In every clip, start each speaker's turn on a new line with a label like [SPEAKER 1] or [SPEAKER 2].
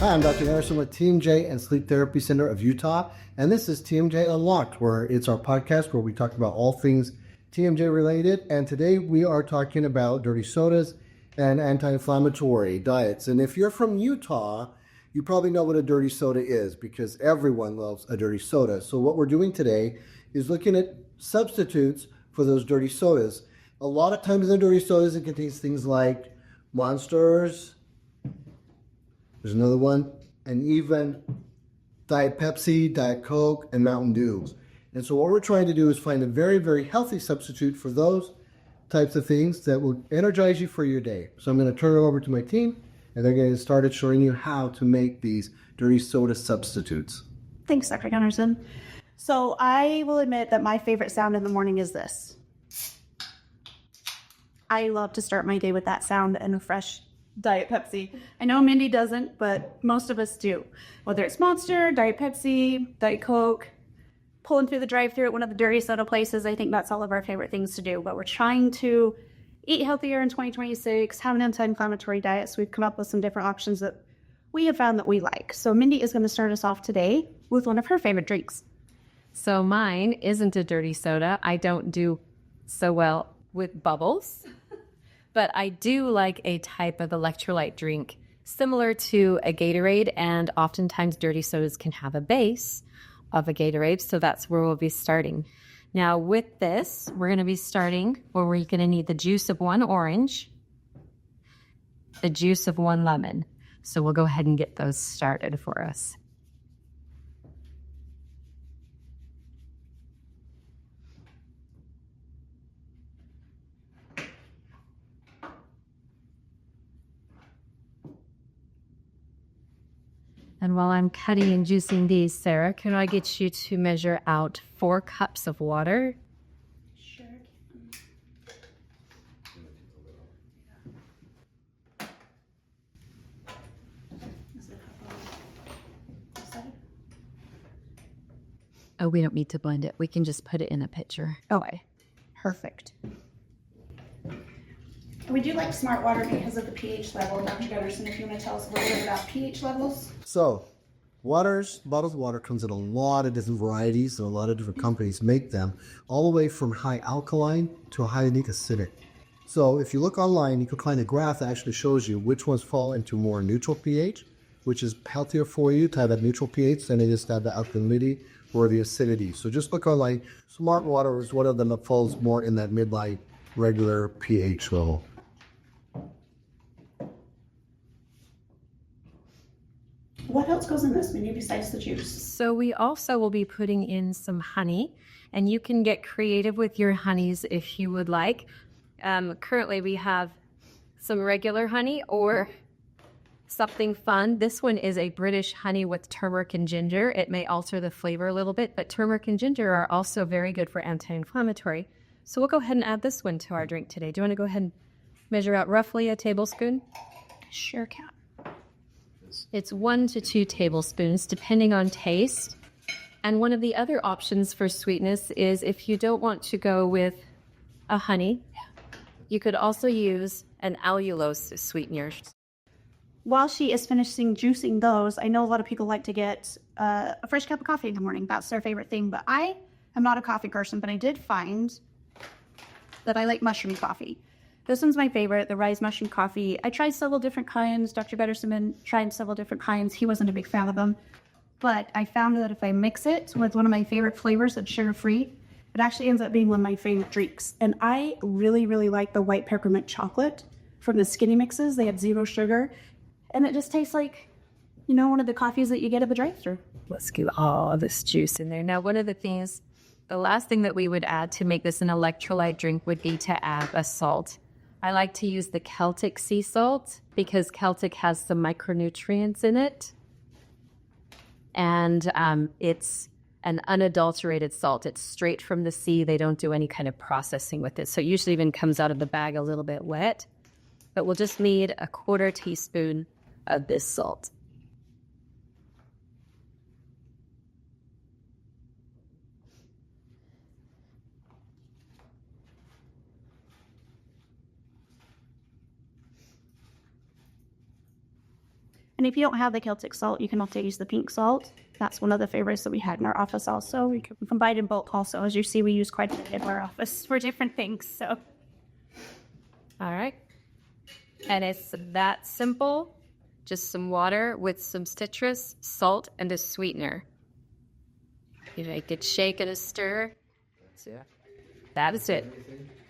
[SPEAKER 1] Hi, I'm Dr. Anderson with TMJ and Sleep Therapy Center of Utah, and this is TMJ Unlocked, where it's our podcast where we talk about all things TMJ related, and today we are talking about dirty sodas and anti-inflammatory diets. And if you're from Utah, you probably know what a dirty soda is because everyone loves a dirty soda. So what we're doing today is looking at substitutes for those dirty sodas. A lot of times in dirty sodas, it contains things like Monsters, there's another one, and even Diet Pepsi, Diet Coke, and Mountain Dews. And so what we're trying to do is find a very, very healthy substitute for those types of things that will energize you for your day. So I'm going to turn it over to my team, and they're going to start showing you how to make these dirty soda substitutes.
[SPEAKER 2] Thanks, Dr. Anderson. So I will admit that my favorite sound in the morning is this. I love to start my day with that sound and a fresh Diet Pepsi. I know Mindy doesn't, but most of us do. Whether it's Monster, Diet Pepsi, Diet Coke, pulling through the drive-thru at one of the dirty soda places, I think that's all of our favorite things to do. But we're trying to eat healthier in 2026, have an anti-inflammatory diet, so we've come up with some different options that we have found that we like. So Mindy is going to start us off today with one of her favorite drinks.
[SPEAKER 3] So mine isn't a dirty soda. I don't do so well with bubbles, but I do like a type of electrolyte drink similar to a Gatorade, and oftentimes dirty sodas can have a base of a Gatorade, so that's where we'll be starting. Now with this, we're going to be starting where we're going to need the juice of 1 orange, the juice of 1 lemon. So we'll go ahead and get those started for us. And while I'm cutting and juicing these, Sarah, can I get you to measure out 4 cups of water?
[SPEAKER 2] Sure can.
[SPEAKER 3] Oh, we don't need to blend it. We can just put it in a pitcher.
[SPEAKER 2] Okay, perfect. We do like smart water because of the pH level. Dr. Anderson, if you want to tell us a little bit about pH levels.
[SPEAKER 1] So, bottles of water comes in a lot of different varieties, and a lot of different companies make them, all the way from high alkaline to highly acidic. So if you look online, you can find a graph that actually shows you which ones fall into more neutral pH, which is healthier for you to have that neutral pH than it is to have the alkalinity or the acidity. So just look online. Smart water is one of them that falls more in that midlight regular pH level.
[SPEAKER 2] What else goes in this menu besides the juice?
[SPEAKER 3] So we also will be putting in some honey, and you can get creative with your honeys if you would like. Currently we have some regular honey or something fun. This one is a British honey with turmeric and ginger. It may alter the flavor a little bit, but turmeric and ginger are also very good for anti-inflammatory. So we'll go ahead and add this one to our drink today. Do you want to go ahead and measure out roughly a tablespoon?
[SPEAKER 2] Sure can.
[SPEAKER 3] It's 1 to 2 tablespoons, depending on taste. And one of the other options for sweetness is if you don't want to go with a honey, you could also use an allulose to sweeten yours.
[SPEAKER 2] While she is finishing juicing those, I know a lot of people like to get a fresh cup of coffee in the morning. That's their favorite thing, but I am not a coffee person, but I did find that I like mushroom coffee. This one's my favorite, the Rise Mushroom Coffee. I tried several different kinds. Dr. Betterson tried several different kinds. He wasn't a big fan of them. But I found that if I mix it with one of my favorite flavors that's sugar-free, it actually ends up being one of my favorite drinks. And I really, really like the white peppermint chocolate from the Skinny Mixes. They have 0 sugar. And it just tastes like, you know, one of the coffees that you get at the drive-thru.
[SPEAKER 3] Let's get all of this juice in there. Now, one of the things, the last thing that we would add to make this an electrolyte drink would be to add a salt. I like to use the Celtic sea salt because Celtic has some micronutrients in it. And it's an unadulterated salt. It's straight from the sea. They don't do any kind of processing with it. So it usually even comes out of the bag a little bit wet. But we'll just need a 1/4 teaspoon of this salt.
[SPEAKER 2] And And if you don't have the Celtic salt, you can also use the pink salt. That's one of the favorites that we had in our office also. We combined in bulk also. As you see, we use quite a bit in our office for different things. So,
[SPEAKER 3] All right. And it's that simple. Just some water with some citrus, salt, and a sweetener. You make it shake and a stir. So that is it.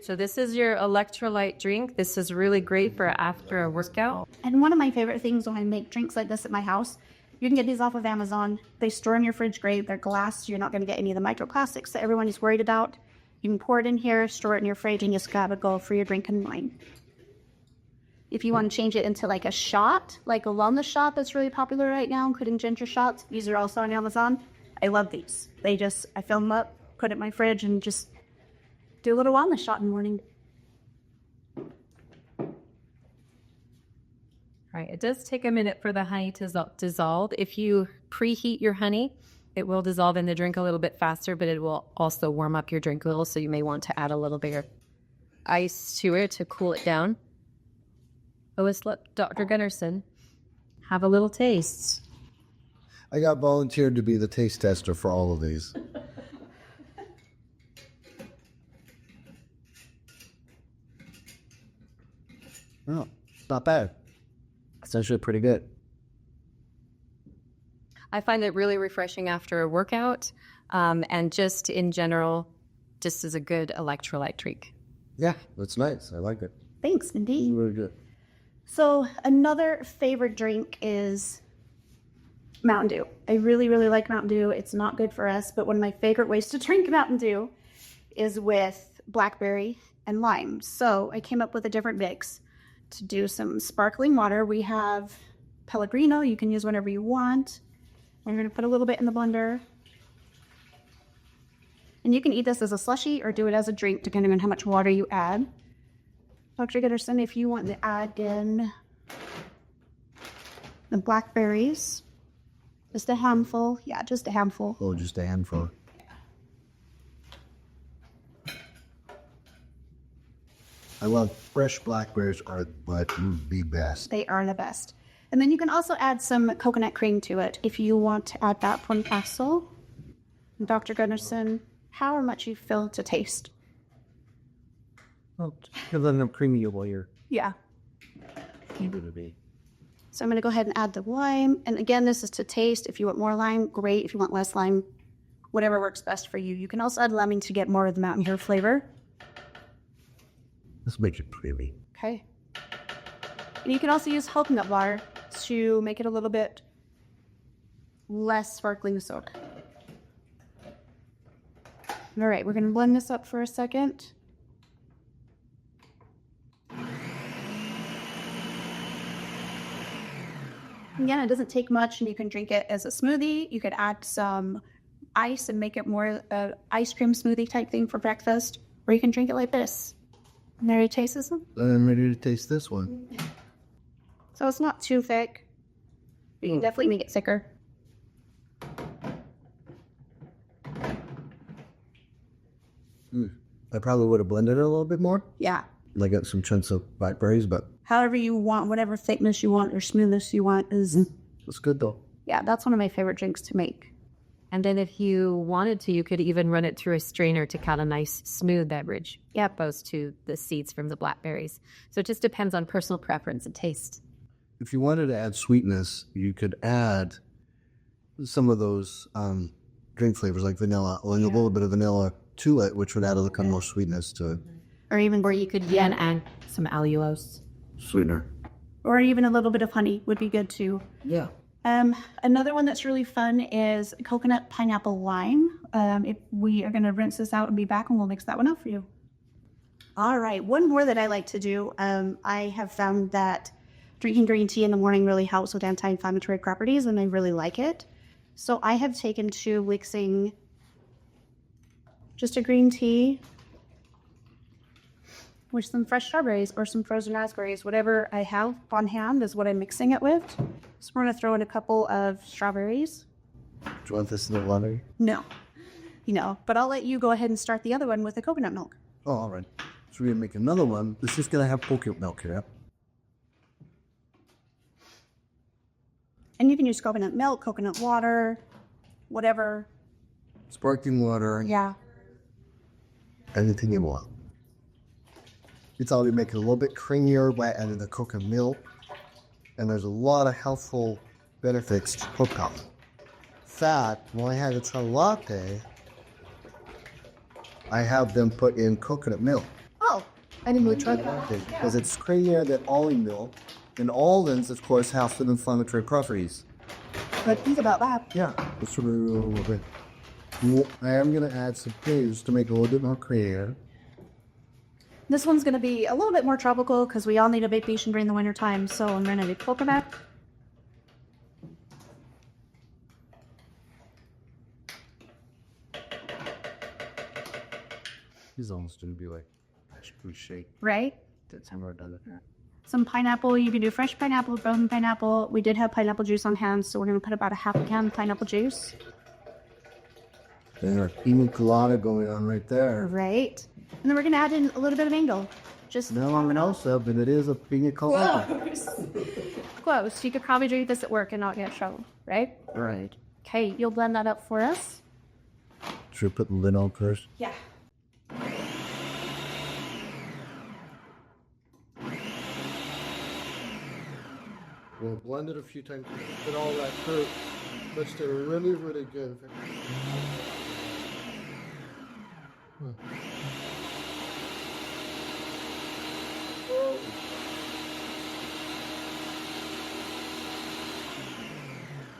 [SPEAKER 3] So this is your electrolyte drink. This is really great for after a workout.
[SPEAKER 2] and one of my favorite things when I make drinks like this at my house, you can get these off of Amazon. They store in your fridge great. They're glass. You're not going to get any of the microplastics that everyone is worried about. You can pour it in here, store it in your fridge, and just grab a go for your drinking wine. If you want to change it into like a shot, like a wellness shot that's really popular right now, including ginger shots, these are also on Amazon. I love these. I fill them up, put it in my fridge, and just do a little wellness shot in the morning.
[SPEAKER 3] All right, it does take a minute for the honey to dissolve. If you preheat your honey, it will dissolve in the drink a little bit faster, but it will also warm up your drink a little, so you may want to add a little bit of ice to it to cool it down. Let's let Dr. Gunnarsson have a little taste.
[SPEAKER 1] I got volunteered to be the taste tester for all of these. Oh, not bad. It's actually pretty good.
[SPEAKER 3] I find it really refreshing after a workout, and just in general, just as a good electrolyte drink.
[SPEAKER 1] Yeah, that's nice. I like it.
[SPEAKER 2] Thanks, indeed.
[SPEAKER 1] Really good.
[SPEAKER 2] So another favorite drink is Mountain Dew. I really, really like Mountain Dew. It's not good for us, but one of my favorite ways to drink Mountain Dew is with blackberry and lime. So I came up with a different mix to do some sparkling water. We have Pellegrino. You can use whatever you want. We're going to put a little bit in the blender. And you can eat this as a slushie or do it as a drink, depending on how much water you add. Dr. Gunnarsson, if you want to add in the blackberries, just a handful. Yeah, just a handful.
[SPEAKER 1] Oh, just a handful. I love fresh blackberries are the best.
[SPEAKER 2] They are the best. And then you can also add some coconut cream to it if you want to add that one also. Dr. Gunnarsson, how much you feel to taste?
[SPEAKER 1] Oh, you're letting them creamy you while you're
[SPEAKER 2] Yeah.
[SPEAKER 1] keeping it be.
[SPEAKER 2] So I'm going to go ahead and add the lime. And again, this is to taste. If you want more lime, great. If you want less lime, whatever works best for you. You can also add lemon to get more of the Mountain Dew flavor.
[SPEAKER 1] Let's make it creamy.
[SPEAKER 2] Okay. And you can also use coconut water to make it a little bit less sparkling soda. All right, we're going to blend this up for a second. Again, it doesn't take much, and you can drink it as a smoothie. You could add some ice and make it more ice cream smoothie type thing for breakfast, or you can drink it like this. And there you taste this one.
[SPEAKER 1] I'm ready to taste this one.
[SPEAKER 2] So it's not too thick. You can definitely make it thicker.
[SPEAKER 1] I probably would have blended it a little bit more.
[SPEAKER 2] Yeah.
[SPEAKER 1] Like got some chunks of blackberries, but
[SPEAKER 2] However you want, whatever thickness you want or smoothness you want is,
[SPEAKER 1] it's good though.
[SPEAKER 2] yeah, that's one of my favorite drinks to make.
[SPEAKER 3] And then if you wanted to, you could even run it through a strainer to cut a nice smooth beverage, opposed to the seeds from the blackberries. So it just depends on personal preference and taste.
[SPEAKER 1] If you wanted to add sweetness, you could add some of those drink flavors like vanilla, or a little bit of vanilla to it, which would add a little more sweetness to it.
[SPEAKER 2] Or even,
[SPEAKER 3] Or you could add some allulose.
[SPEAKER 1] Sweetener.
[SPEAKER 2] or even a little bit of honey would be good too.
[SPEAKER 1] Yeah.
[SPEAKER 2] Another one that's really fun is coconut pineapple lime. If we are going to rinse this out and be back, and we'll mix that one up for you. All right, one more that I like to do. I have found that drinking green tea in the morning really helps with anti-inflammatory properties, and I really like it. So I have taken to mixing just a green tea with some fresh strawberries or some frozen raspberries. Whatever I have on hand is what I'm mixing it with. So we're going to throw in a couple of strawberries.
[SPEAKER 1] Do you want this in the water?
[SPEAKER 2] No, but I'll let you go ahead and start the other one with the coconut milk.
[SPEAKER 1] Oh, all right. So we're going to make another one. It's just going to have coconut milk here.
[SPEAKER 2] And you can use coconut milk, coconut water, whatever.
[SPEAKER 1] Sparkling water.
[SPEAKER 2] Yeah.
[SPEAKER 1] Anything you want. It's all you make it a little bit creamier by adding the coconut milk. And there's a lot of healthful benefits to coconut. In fact, when I had a chai latte, I have them put in coconut milk.
[SPEAKER 2] Oh,
[SPEAKER 1] I didn't really try that because it's creamier than almond milk. And almonds, of course, have some inflammatory properties.
[SPEAKER 2] but think about that.
[SPEAKER 1] Yeah, let's remove it a little bit. I am going to add some craze to make it a little bit more creamier.
[SPEAKER 2] This one's going to be a little bit more tropical because we all need a vacation during the winter time. So I'm going to do coconut.
[SPEAKER 1] He's almost going to be like food shake.
[SPEAKER 2] Right?
[SPEAKER 1] That's how we're done it.
[SPEAKER 2] Some pineapple. You can do fresh pineapple, frozen pineapple. We did have pineapple juice on hand, so we're going to put about a half a can of pineapple juice.
[SPEAKER 1] There's our pina colada going on right there.
[SPEAKER 2] Right. And then we're going to add in a little bit of mango. Just
[SPEAKER 1] No, I'm an Elsa, but it is a pina colada.
[SPEAKER 2] close. You could probably drink this at work and not get in trouble, right?
[SPEAKER 1] Right.
[SPEAKER 2] Okay, you'll blend that up for us.
[SPEAKER 1] Should we put the lid on first?
[SPEAKER 2] Yeah.
[SPEAKER 1] We'll blend it a few times. Get all that fruit. But still really, really good.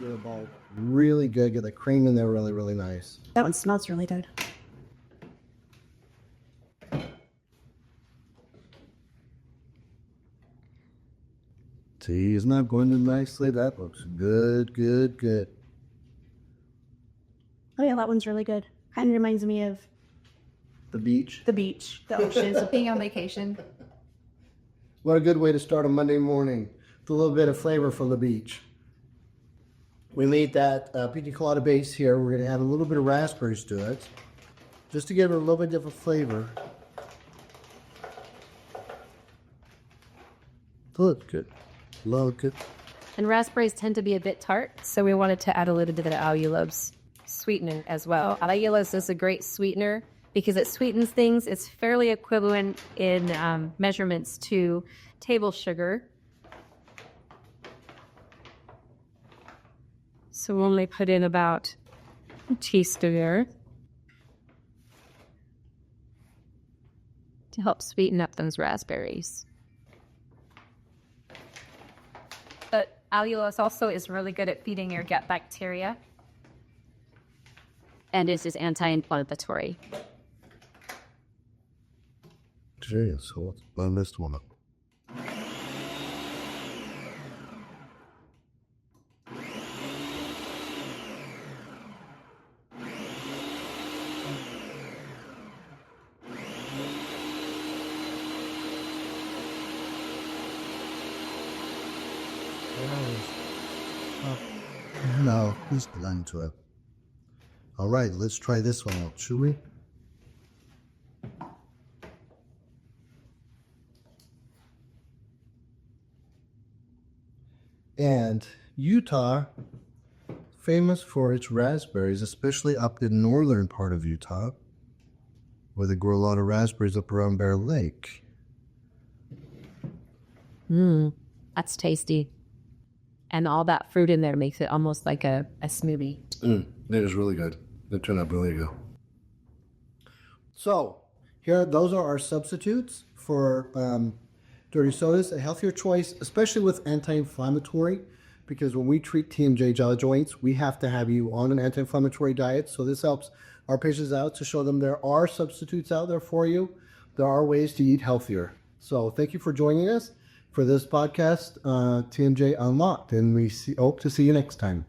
[SPEAKER 1] Get the ball really good. Get the cream in there really, really nice.
[SPEAKER 2] That one smells really good.
[SPEAKER 1] See, isn't that going in nicely? That looks good, good, good.
[SPEAKER 2] Oh yeah, that one's really good. Kind of reminds me of
[SPEAKER 1] The beach.
[SPEAKER 2] the beach, the oceans.
[SPEAKER 3] Being on vacation.
[SPEAKER 1] What a good way to start a Monday morning with a little bit of flavor from the beach. We made that pina colada base here. We're going to add a little bit of raspberries to it, just to give it a little bit different flavor. Look good. Look good.
[SPEAKER 3] And raspberries tend to be a bit tart, so we wanted to add a little bit of allulose sweetening as well. Allulose is a great sweetener because it sweetens things. It's fairly equivalent in measurements to table sugar. So we'll only put in about a teaspoon to help sweeten up those raspberries. But allulose also is really good at feeding your gut bacteria. And it is anti-inflammatory.
[SPEAKER 1] Okay, so let's blend this one up. No, please blend to it. All right, let's try this one out, shall we? And Utah, famous for its raspberries, especially up in the northern part of Utah, where they grow a lot of raspberries up around Bear Lake.
[SPEAKER 3] That's tasty. And all that fruit in there makes it almost like a smoothie.
[SPEAKER 1] It is really good. It turned out really good. So, here, those are our substitutes for dirty sodas. A healthier choice, especially with anti-inflammatory, because when we treat TMJ jaw joints, we have to have you on an anti-inflammatory diet. So this helps our patients out to show them there are substitutes out there for you. There are ways to eat healthier. So thank you for joining us for this podcast, TMJ Unlocked, and we hope to see you next time.